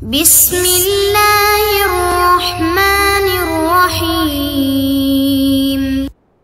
بسم اللہ الرحمن الرحیم۔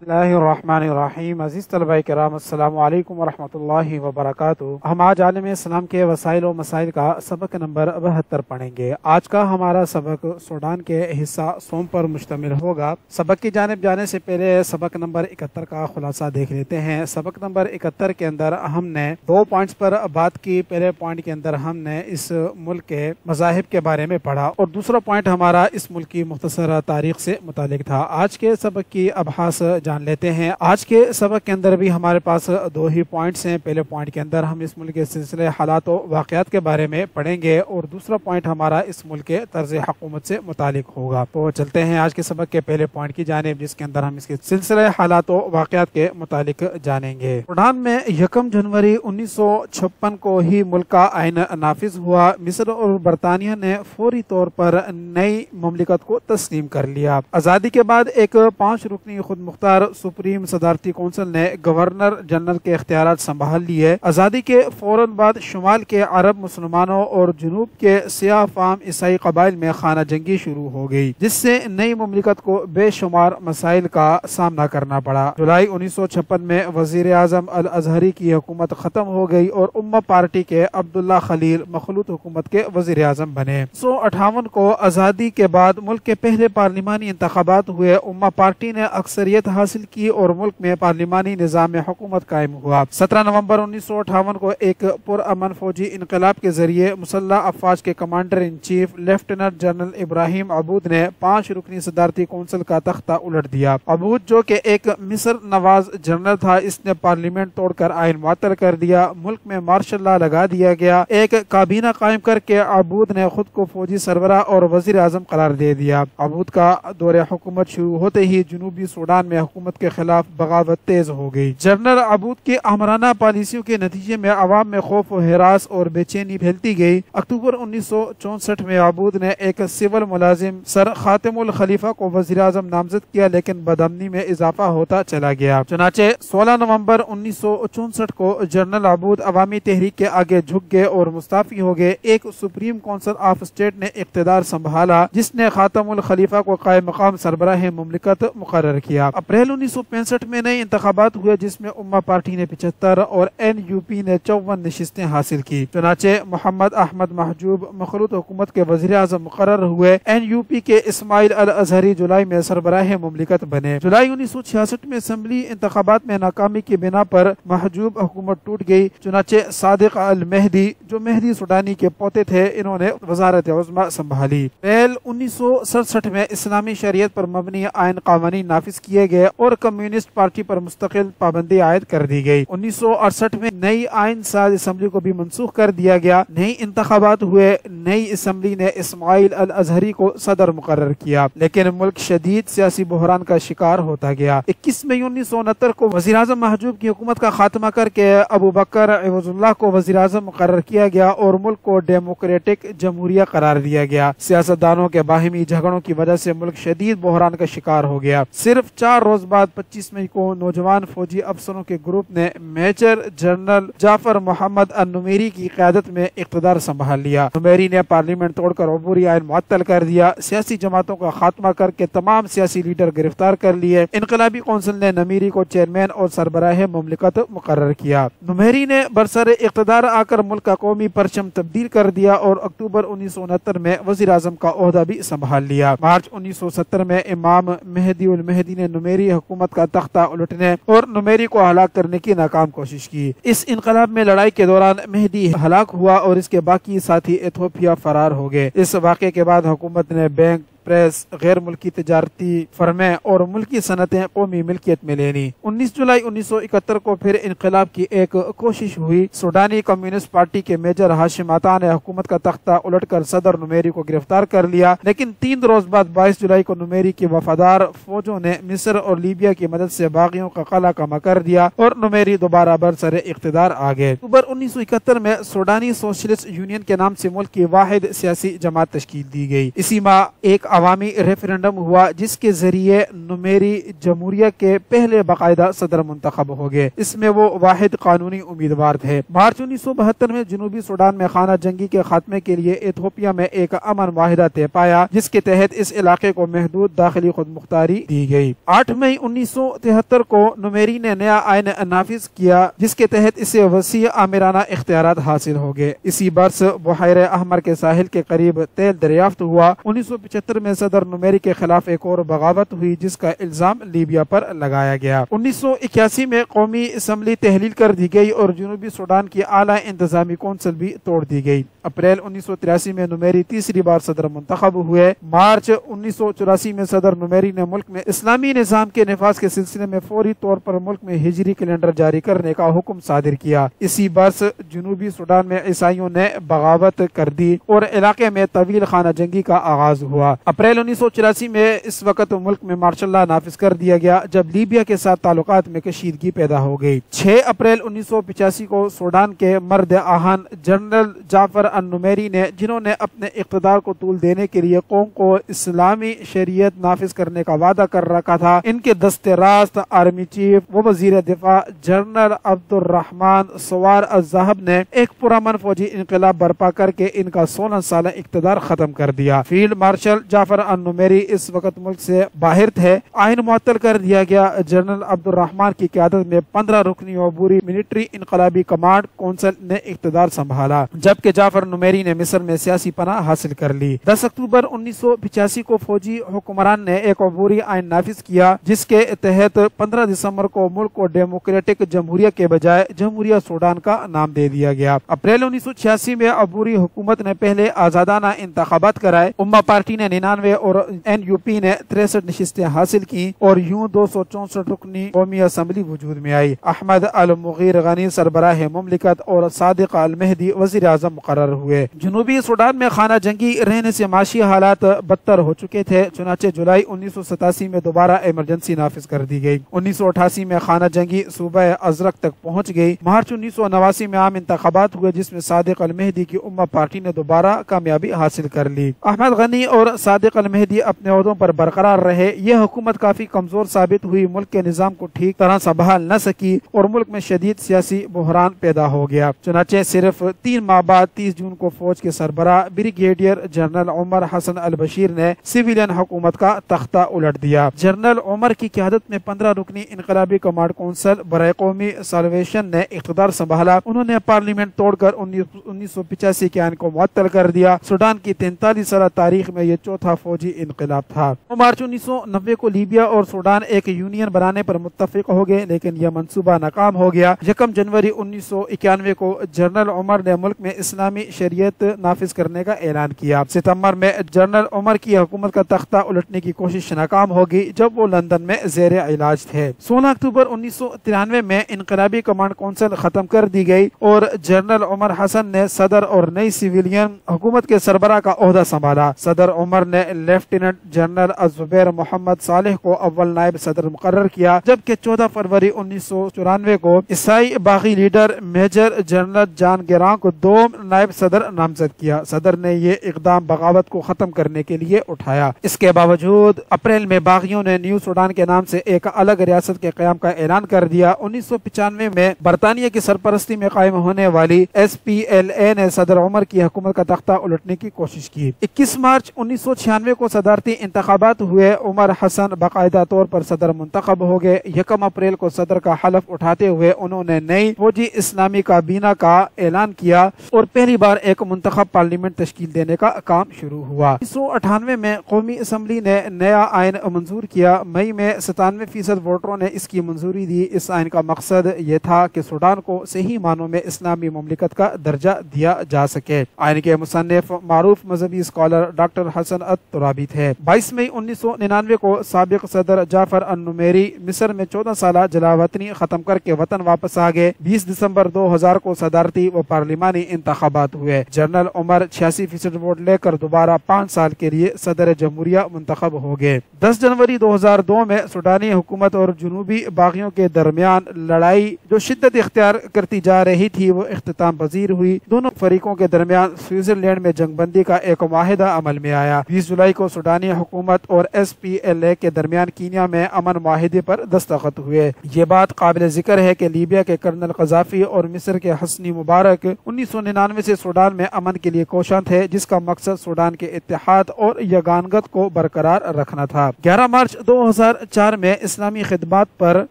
بسم اللہ الرحمن الرحیم۔ عزیز طلبہ کرام، السلام علیکم ورحمۃ اللہ وبرکاتہ۔ ہم آج عالم اسلام کے وسائل و مسائل کا سبق نمبر 72 پڑھیں گے۔ آج کا ہمارا سبق سوڈان کے حصہ سوم پر مشتمل ہوگا۔ سبق کی جانب جانے سے پہلے سبق نمبر 71 کا خلاصہ دیکھ لیتے ہیں۔ سبق نمبر 71 کے اندر ہم نے 2 پوائنٹس پر بات کی۔ پہلے پوائنٹ کے اندر ہم نے اس ملک کے مذاہب کے بارے میں پڑھا اور دوسرا پوائنٹ ہمارا اس ملک کی مختصر تاریخ سے متعلق تھا۔ آج کے سبق کی ابحاث جان لیتے ہیں۔ آج کے سبق کے اندر بھی ہمارے پاس 2 ہی پوائنٹس ہیں۔ پہلے پوائنٹ کے اندر ہم اس ملک کے سلسلے حالات و واقعات کے بارے میں پڑھیں گے اور دوسرا پوائنٹ ہمارا اس ملک کے طرز حکومت سے متعلق ہوگا۔ تو چلتے ہیں آج کے سبق کے پہلے پوائنٹ کی جانب، جس کے اندر ہم اس کے سلسلے حالات و واقعات کے متعلق جانیں گے۔ سوڈان میں 1 جنوری 1956 کو ہی ملک کا آئین نافذ ہوا۔ مصر اور برطانیہ نے فوری طور پر نئی مملکت کو تسلیم کر لیا۔ آزادی کے بعد ایک 5 رکنی خود مختار سپریم صدارتی کونسل نے گورنر جنرل کے اختیارات سنبھال لیے۔ آزادی کے فوراً بعد شمال کے عرب مسلمانوں اور جنوب کے سیاہ فام عیسائی قبائل میں خانہ جنگی شروع ہو گئی، جس سے نئی مملکت کو بے شمار مسائل کا سامنا کرنا پڑا۔ جولائی 1956 میں وزیر اعظم الازہری کی حکومت ختم ہو گئی اور امہ پارٹی کے عبداللہ خلیل مخلوط حکومت کے وزیر اعظم بنے۔ 1958 کو آزادی کے بعد ملک کے پہلے پارلیمانی انتخابات ہوئے۔ امہ پارٹی نے اکثریت حاصل کی اور ملک میں پارلیمانی نظام حکومت قائم ہوا۔ 17 نومبر 1958 کو ایک پرامن فوجی انقلاب کے ذریعے مسلح افواج کے commander in chief lieutenant general Ibrahim Abboud نے 5 رکنی صدارتی کونسل کا تختہ الٹ دیا۔ عبود، جو کہ ایک مصر نواز جنرل تھا، اس نے پارلیمنٹ توڑ کر آئین معطل کر دیا۔ ملک میں مارشل لا لگا دیا گیا۔ ایک کابینہ قائم کر کے عبود نے خود کو فوجی سربراہ اور وزیر اعظم قرار دے دیا۔ عبود کا دور حکومت شروع ہوتے ہی جنوبی سوڈان میں حکومت کے خلاف بغاوت تیز ہو گئی۔ جنرل عبود کی آمرانہ پالیسیوں کے نتیجے میں عوام میں خوف و ہراس اور بے چینی پھیلتی گئی۔ اکتوبر 1964 میں عبود نے ایک سول ملازم سر خاتم الخلیفہ کو وزیر اعظم نامزد کیا، لیکن بدامنی میں اضافہ ہوتا چلا گیا۔ چنانچہ 16 نومبر 1964 کو جنرل عبود عوامی تحریک کے آگے جھک گئے اور مستعفی ہو گئے۔ ایک سپریم کونسل آف اسٹیٹ نے اقتدار سنبھالا، جس نے خاتم الخلیفہ کو قائم مقام سربراہ مملکت مقرر کیا۔ اپریل 1965 میں نئے انتخابات ہوئے، جس میں امہ پارٹی نے 75 اور NUP نے 54 نشستیں حاصل کی۔ چنانچہ محمد احمد محجوب مخلوط حکومت کے وزیر اعظم مقرر ہوئے۔ NUP کے اسماعیل الازہری جولائی میں سربراہ مملکت بنے۔ جولائی 1966 میں اسمبلی انتخابات میں ناکامی کی بنا پر محجوب حکومت ٹوٹ گئی۔ چنانچہ صادق المہدی، جو مہدی سوڈانی کے پوتے تھے، انہوں نے وزارت عظمیٰ سنبھالی۔ اپریل 1967 میں اسلامی شریعت پر مبنی آئین قوانین نافذ کیے گئے اور کمیونسٹ پارٹی پر مستقل پابندی عائد کر دی گئی۔ 1968 میں نئی آئین ساز اسمبلی کو بھی منسوخ کر دیا گیا۔ نئی انتخابات ہوئے۔ نئی اسمبلی نے اسماعیل الازہری کو صدر مقرر کیا، لیکن ملک شدید سیاسی بحران کا شکار ہوتا گیا۔ 21 مئی 1969 کو وزیر اعظم محجوب کی حکومت کا خاتمہ کر کے ابو بکر عوض اللہ کو وزیر اعظم مقرر کیا گیا اور ملک کو ڈیموکریٹک جمہوریہ قرار دیا گیا۔ سیاستدانوں کے باہمی جھگڑوں کی وجہ سے ملک شدید بحران کا شکار ہو گیا۔ صرف 4 روز بعد 25 مئی کو نوجوان فوجی افسروں کے گروپ نے میجر جنرل جعفر محمد النمیری کی قیادت میں اقتدار سنبھال لیا۔ نمیری نے پارلیمنٹ توڑ کر عبوری آئین معطل کر دیا۔ سیاسی جماعتوں کا خاتمہ کر کے تمام سیاسی لیڈر گرفتار کر لیے۔ انقلابی کونسل نے نمیری کو چیئرمین اور سربراہ مملکت مقرر کیا۔ نمیری نے برسر اقتدار آ کر ملک کا قومی پرچم تبدیل کر دیا اور اکتوبر 1969 میں وزیر اعظم کا عہدہ بھی سنبھال لیا۔ مارچ 1970 میں امام مہدی المہدی نے نمیری حکومت کا تختہ الٹنے اور نمیری کو ہلاک کرنے کی ناکام کوشش کی۔ اس انقلاب میں لڑائی کے دوران مہدی ہلاک ہوا اور اس کے باقی ساتھی ایتھوپیا فرار ہو گئے۔ اس واقعے کے بعد حکومت نے بینک، پریس، غیر ملکی تجارتی فرمیں اور ملکی صنعتیں قومی ملکیت میں لینی۔ 19 جولائی 1971 کو پھر انقلاب کی ایک کوشش ہوئی۔ سوڈانی کمیونسٹ پارٹی کے میجر ہاشم عطا نے حکومت کا تختہ الٹ کر صدر نمیری کو گرفتار کر لیا، لیکن 3 روز بعد 22 جولائی کو نمیری کی وفادار فوجوں نے مصر اور لیبیا کی مدد سے باغیوں کا قلعہ کما کر دیا اور نمیری دوبارہ برسر اقتدار آ گئے۔ اکتوبر 1971 میں سوڈانی سوشلسٹ یونین کے نام سے ملک کی واحد سیاسی جماعت تشکیل دی گئی۔ اسی ماہ ایک عوامی ریفرنڈم ہوا جس کے ذریعے نمیری جمہوریہ کے پہلے باقاعدہ صدر منتخب ہو گئے۔ اس میں وہ واحد قانونی امیدوار تھے۔ مارچ 1972 میں جنوبی سوڈان میں خانہ جنگی کے خاتمے کے لیے ایتھوپیا میں ایک امن معاہدہ طے پایا جس کے تحت اس علاقے کو محدود داخلی خود مختاری دی گئی۔ 8 مئی 1973 کو نمیری نے نیا آئین نافذ کیا جس کے تحت اسے وسیع آمرانہ اختیارات حاصل ہو گئے۔ اسی برس بحیرہ احمر کے ساحل کے قریب تیل دریافت ہوا۔ 1975 میں صدر نمیری کے خلاف ایک اور بغاوت ہوئی جس کا الزام لیبیا پر لگایا گیا۔ 1981 میں قومی اسمبلی تحلیل کر دی گئی اور جنوبی سوڈان کی اعلیٰ انتظامی کونسل بھی توڑ دی گئی۔ اپریل 1983 میں نمیری تیسری بار صدر منتخب ہوئے۔ مارچ 1984 میں صدر نمیری نے ملک میں اسلامی نظام کے نفاذ کے سلسلے میں فوری طور پر ملک میں ہجری کیلنڈر جاری کرنے کا حکم صادر کیا۔ اسی برس جنوبی سوڈان میں عیسائیوں نے بغاوت کر دی اور علاقے میں طویل خانہ جنگی کا آغاز ہوا۔ اپریل 1984 میں اس وقت ملک میں مارشل لا نافذ کر دیا گیا جب لیبیا کے ساتھ تعلقات میں کشیدگی پیدا ہو گئی۔ 6 اپریل 1985 کو سوڈان کے مرد آہن جنرل جعفر النمیری نے جنہوں نے اپنے اقتدار کو طول دینے کے لیے قوم کو اسلامی شریعت نافذ کرنے کا وعدہ کر رکھا تھا، ان کے دست راست آرمی چیف و وزیر دفاع جنرل عبد الرحمن سوار الذہب نے ایک پرامن فوجی انقلاب برپا کر کے ان کا 16 سالہ اقتدار ختم کر دیا۔ فیلڈ مارشل جعفر النمیری اس وقت ملک سے باہر تھے۔ آئین معطل کر دیا گیا۔ جنرل عبد الرحمن کی قیادت میں 15 رکنی عبوری ملٹری انقلابی کمانڈ کونسل نے اقتدار سنبھالا جبکہ جعفر نمیری نے مصر میں سیاسی پناہ حاصل کر لی۔ 10 اکتوبر 1985 کو فوجی حکمران نے ایک عبوری آئین نافذ کیا جس کے تحت 15 دسمبر کو ملک کو ڈیموکریٹک جمہوریہ کے بجائے جمہوریہ سوڈان کا نام دے دیا گیا۔ اپریل 1986 میں عبوری حکومت نے پہلے آزادانہ انتخابات کرائے۔ امہ پارٹی نے 99 اور NUP نے 63 نشستیں حاصل کی اور یوں 264 رکنی قومی اسمبلی وجود میں آئی۔ احمد المغیر غنی سربراہ مملکت اور صادق المہدی وزیر اعظم مقرر ہوئے۔ جنوبی سوڈان میں خانہ جنگی رہنے سے معاشی حالات بدتر ہو چکے تھے، چنانچہ جولائی 1987 میں دوبارہ ایمرجنسی نافذ کر دی گئی۔ 1988 میں خانہ جنگی صوبہ ازرق تک پہنچ گئی۔ مارچ 1989 میں عام انتخابات ہوئے جس میں صادق المہدی کی امہ پارٹی نے دوبارہ کامیابی حاصل کر لی۔ احمد غنی اور صادق المہدی اپنے عہدوں پر برقرار رہے۔ یہ حکومت کافی کمزور ثابت ہوئی، ملک کے نظام کو ٹھیک طرح سنبھال نہ سکی اور ملک میں شدید سیاسی بحران پیدا ہو گیا۔ چنانچہ صرف 3 ماہ بعد 30 جون کو فوج کے سربراہ بریگیڈیئر جنرل عمر حسن البشیر نے سویلین حکومت کا تختہ الٹ دیا۔ جنرل عمر کی قیادت میں 15 رکنی انقلابی کمانڈ کونسل برائے قومی سالویشن نے اقتدار سنبھالا۔ انہوں نے پارلیمنٹ توڑ کر 1985 کے آئین کو معطل کر دیا۔ سوڈان کی 43 سالہ تاریخ میں یہ چوتھا فوجی انقلاب تھا۔ مارچ 1990 کو لیبیا اور سوڈان ایک یونین بنانے پر متفق ہو گئے لیکن یہ منصوبہ ناکام ہو گیا۔ 1 جنوری 1991 کو جنرل عمر نے ملک میں اسلامی شریعت نافذ کرنے کا اعلان کیا۔ ستمبر میں جنرل عمر کی حکومت کا تختہ الٹنے کی کوشش ناکام ہوگی جب وہ لندن میں زیر علاج تھے۔ 16 اکتوبر 1993 میں انقلابی کمانڈ کونسل ختم کر دی گئی اور جنرل عمر حسن نے صدر اور نئی سویلین حکومت کے سربراہ کا عہدہ سنبھالا۔ صدر عمر نے لیفٹیننٹ جنرل الزبیر محمد صالح کو اول نائب صدر مقرر کیا جبکہ 14 فروری 1994 کو عیسائی باغی لیڈر میجر جنرل جان گیران کو دوم نائب صدر نامزد کیا۔ صدر نے یہ اقدام بغاوت کو ختم کرنے کے لیے اٹھایا۔ اس کے باوجود اپریل میں باغیوں نے نیو سوڈان کے نام سے ایک الگ ریاست کے قیام کا اعلان کر دیا۔ 1995 میں برطانیہ کی سرپرستی میں قائم ہونے والی SPLA نے صدر عمر کی حکومت کا تختہ الٹنے کی کوشش کی۔ 21 مارچ 1996 کو صدارتی انتخابات ہوئے۔ عمر حسن باقاعدہ طور پر صدر منتخب ہو گئے۔ 1 اپریل کو صدر کا حلف اٹھاتے ہوئے انہوں نے نئی فوجی اسلامی کابینہ کا اعلان کیا اور پہلی بار ایک منتخب پارلیمنٹ تشکیل دینے کا کام شروع ہوا۔ 1998 میں قومی اسمبلی نے نیا آئین منظور کیا۔ مئی میں 97% ووٹروں نے اس کی منظوری دی۔ اس آئین کا مقصد یہ تھا کہ سوڈان کو صحیح معنوں میں اسلامی مملکت کا درجہ دیا جا سکے۔ آئین کے مصنف معروف مذہبی اسکالر ڈاکٹر حسن الترابی تھے۔ 22 مئی 1999 کو سابق صدر جعفر النمیری مصر میں 14 سالہ جلاوطنی ختم کر کے وطن واپس آ گئے۔ 20 دسمبر 2000 کو صدارتی و پارلیمانی انتخابات ہوئے۔ جنرل عمر 86% ووٹ لے کر دوبارہ 5 سال کے لیے صدر جمہوریہ منتخب ہو گئے۔ 10 جنوری 2002 میں سوڈانی حکومت اور جنوبی باغیوں کے درمیان لڑائی جو شدت اختیار کرتی جا رہی تھی وہ اختتام پذیر ہوئی۔ دونوں فریقوں کے درمیان سوئٹزرلینڈ میں جنگ بندی کا ایک معاہدہ عمل میں آیا۔ 20 جولائی کو سوڈانی حکومت اور SPLA کے درمیان کینیا میں امن معاہدے پر دستخط ہوئے۔ یہ بات قابل ذکر ہے کہ لیبیا کے کرنل قذافی اور مصر کے حسنی مبارک 1999 سے سوڈان میں امن کے لیے کوشاں تھے، جس کا مقصد سوڈان کے اتحاد اور یگانگت کو برقرار رکھنا تھا۔ 11 مارچ 2004 میں اسلامی خدمات پر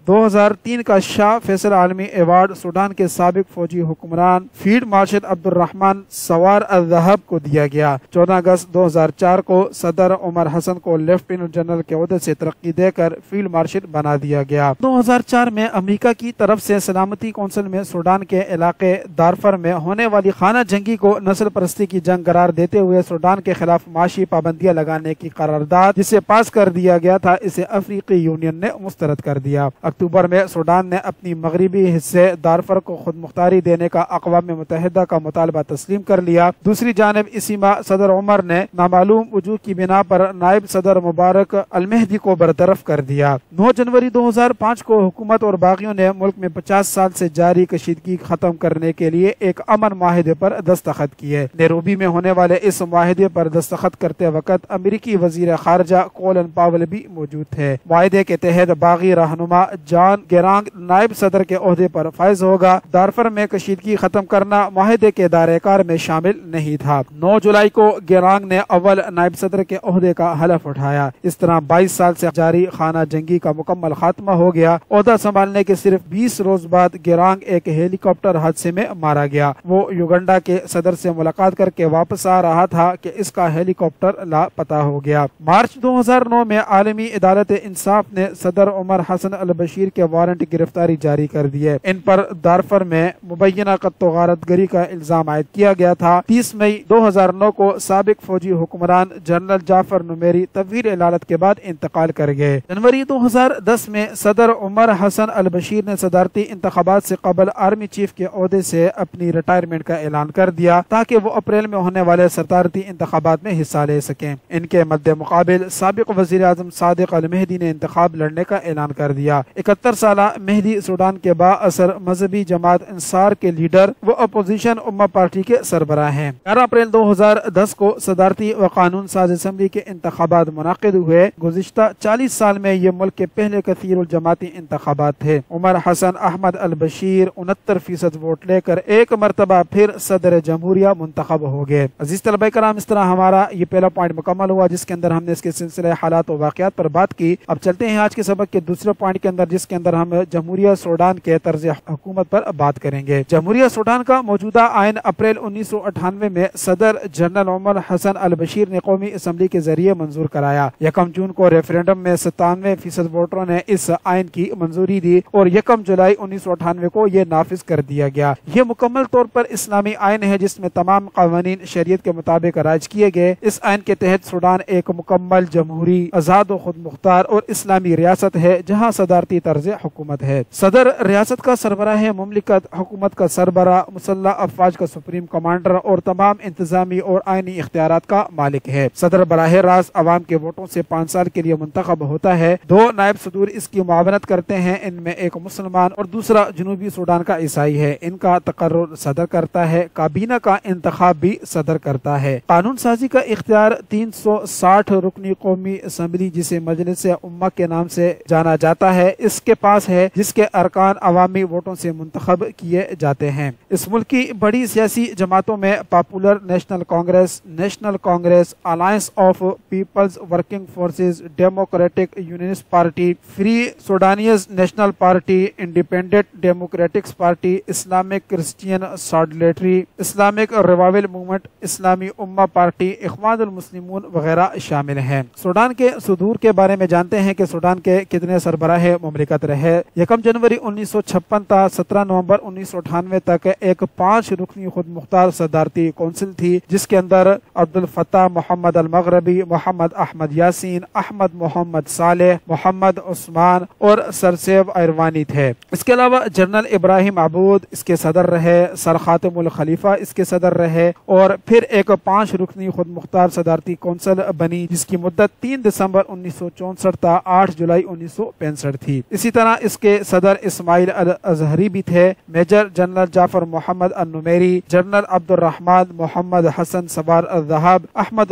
2003 کا شاہ فیصل عالمی ایوارڈ سوڈان کے سابق فوجی حکمران فیلڈ مارشل عبد الرحمن سوار الذہب کو دیا گیا۔ 14 اگست 2004 کو صدر عمر حسن کو لیفٹیننٹ جنرل کے عہدے سے ترقی دے کر فیلڈ مارشل بنا دیا گیا۔ 2004 میں امریکہ کی طرف سے سلامتی کونسل میں سوڈان کے علاقے دارفر میں ہونے والی خانہ جنگی کو نسل پرستی کی جنگ قرار دیتے ہوئے سوڈان کے خلاف معاشی پابندیاں لگانے کی قرارداد جسے پاس کر دیا گیا تھا، اسے افریقی یونین نے مسترد کر دیا۔ اکتوبر میں سوڈان نے اپنی مغربی حصے دارفر کو خود مختاری دینے کا اقوام متحدہ کا مطالبہ تسلیم کر لیا۔ دوسری جانب اسی ماہ صدر عمر نے نامعلوم وجوہ کی بنا پر نائب صدر مبارک المہدی کو برطرف کر دیا۔ 9 جنوری 2005 کو حکومت اور باغیوں نے ملک میں 50 سال سے جاری کشیدگی ختم کرنے کے لیے ایک امن معاہدے پر دستخط کیے۔ نیروبی میں ہونے والے اس معاہدے پر دستخط کرتے وقت امریکی وزیر خارجہ کولن پاول بھی موجود تھے۔ معاہدے کے تحت باغی رہنما جان گیرانگ نائب صدر کے عہدے پر فائز ہوگا۔ دارفر میں کشیدگی ختم کرنا معاہدے کے دائرہ کار میں شامل نہیں تھا۔ 9 جولائی کو گیرانگ نے اول نائب صدر کے عہدے کا حلف اٹھایا۔ اس طرح 22 سال سے جاری خانہ جنگی کا مکمل خاتمہ ہو گیا۔ عہدہ سنبھالنے کے صرف 20 روز بعد گیرانگ ایک ہیلی کاپٹر حادثے میں مارا گیا۔ وہ یوگنڈا کے صدر سے ملاقات کر کے واپس آ رہا تھا کہ اس کا ہیلی کاپٹر لاپتہ ہو گیا۔ مارچ 2009 میں عالمی عدالت انصاف نے صدر عمر حسن البشیر کے وارنٹ گرفتاری جاری کر دیے۔ ان پر دارفر میں مبینہ قتل و غارت گری کا الزام عائد کیا گیا تھا۔ 30 مئی 2009 کو سابق فوجی حکمران جنرل جعفر نمیری طویل علالت کے بعد انتقال کر گئے۔ جنوری 2010 میں صدر عمر حسن البشیر نے صدارتی انتخابات سے قبل آرمی چیف کے عہدے سے اپنی ریٹائرمنٹ کا اعلان کر دیا تاکہ وہ اپریل میں ہونے والے صدارتی انتخابات میں حصہ لے سکیں۔ ان کے مد مقابل سابق وزیر اعظم صادق المہدی نے انتخاب لڑنے کا اعلان کر دیا۔ 71 سالہ مہدی سوڈان کے با اثر مذہبی جماعت انصار کے لیڈر و اپوزیشن امہ پارٹی کے سربراہ ہیں۔ 11 اپریل 2010 کو صدارتی و قانون ساز اسمبلی کے انتخابات منعقد ہوئے۔ گزشتہ 40 سال میں یہ ملک کے پہلے کثیر الجماعتی انتخابات تھے۔ عمر حسن احمد البشیر 69% ووٹ لے کر ایک مرتبہ پھر صدر جمہوریہ منتخب ہو گئے۔ عزیز طلبہ کرام، اس طرح ہمارا یہ پہلا پوائنٹ مکمل ہوا جس کے اندر ہم نے اس کے سلسلے حالات و واقعات پر بات کی۔ اب چلتے ہیں آج کے سبق کے دوسرے پوائنٹ کے اندر جس کے اندر ہم جمہوریہ سوڈان کے طرز حکومت پر بات کریں گے۔ جمہوریہ سوڈان کا موجودہ آئین اپریل 1998 میں صدر جنرل عمر حسن البشیر نے قومی اسمبلی کے ذریعے منظور کرایا۔ 1 جون کو ریفرینڈم میں 97% ووٹروں نے اس آئین کی منظوری دی اور 1 جولائی 1998 کو یہ نافذ کر دیا گیا۔ یہ مکمل طور پر اسلامی آئین ہے جس میں تمام قوانین شریعت کے مطابق رائج کیے گئے۔ اس آئین کے تحت سوڈان ایک مکمل جمہوری، آزاد و خود مختار اور اسلامی ریاست ہے جہاں صدارتی طرز حکومت ہے۔ صدر ریاست کا سربراہ مملکت، حکومت کا سربراہ، مسلح افواج کا سپریم کمانڈر اور تمام انتظامی اور آئینی اختیارات کا مالک ہے۔ صدر براہ راست عوام کے ووٹوں سے 5 سال کے لیے منتخب ہوتا ہے۔ 2 نائب صدور اس کی معاونت کرتے ہیں، ان میں ایک مسلمان اور دوسرا جنوبی سوڈان کا عیسائی ہے۔ ان کا تقرر صدر کرتا ہے۔ کابینہ کا انتخاب بھی صدر کرتا ہے۔ قانون سازی کا اختیار 360 رکنی قومی اسمبلی جسے مجلس امہ کے نام سے جانا جاتا ہے اس کے پاس ہے، جس کے ارکان عوامی ووٹوں سے منتخب کیے جاتے ہیں۔ اس ملک کی بڑی سیاسی جماعتوں میں Popular National Congress, Alliance of People's Working Forces, Democratic Unionist Party, Free Sudanese National Party, Independent Democrats Party, Islamic Christian Solidarity, Islamic Revival Movement, اسلامی امہ پارٹی، اخوان المسلمون وغیرہ شامل ہیں۔ سوڈان کے صدور کے بارے میں جانتے ہیں کہ سوڈان کے کتنے سربراہ مملکت رہے۔ 1 جنوری 1956 تا 17 نومبر 1998 تک ایک 5 رکنی خود مختار صدارتی کونسل تھی جس کے اندر عبدالفتاح محمد المغربی، محمد احمد یاسین، احمد محمد صالح، محمد عثمان اور سرسیب ایروانی تھے۔ اس کے علاوہ جنرل ابراہیم عبود اس کے صدر رہے، سر خاتم الخلیفہ اس کے صدر رہے اور پھر ایک 5 رکنی خود مختار صدارتی کونسل بنی جس کی مدت 3 دسمبر 1964 تا 8 جولائی 1965 تھی۔ اسی طرح اس کے صدر اسماعیل الازہری بھی تھے۔ میجر جنرل جعفر محمد النمیری، جنرل عبد الرحمن محمد حسن سوار الذہب، احمد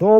2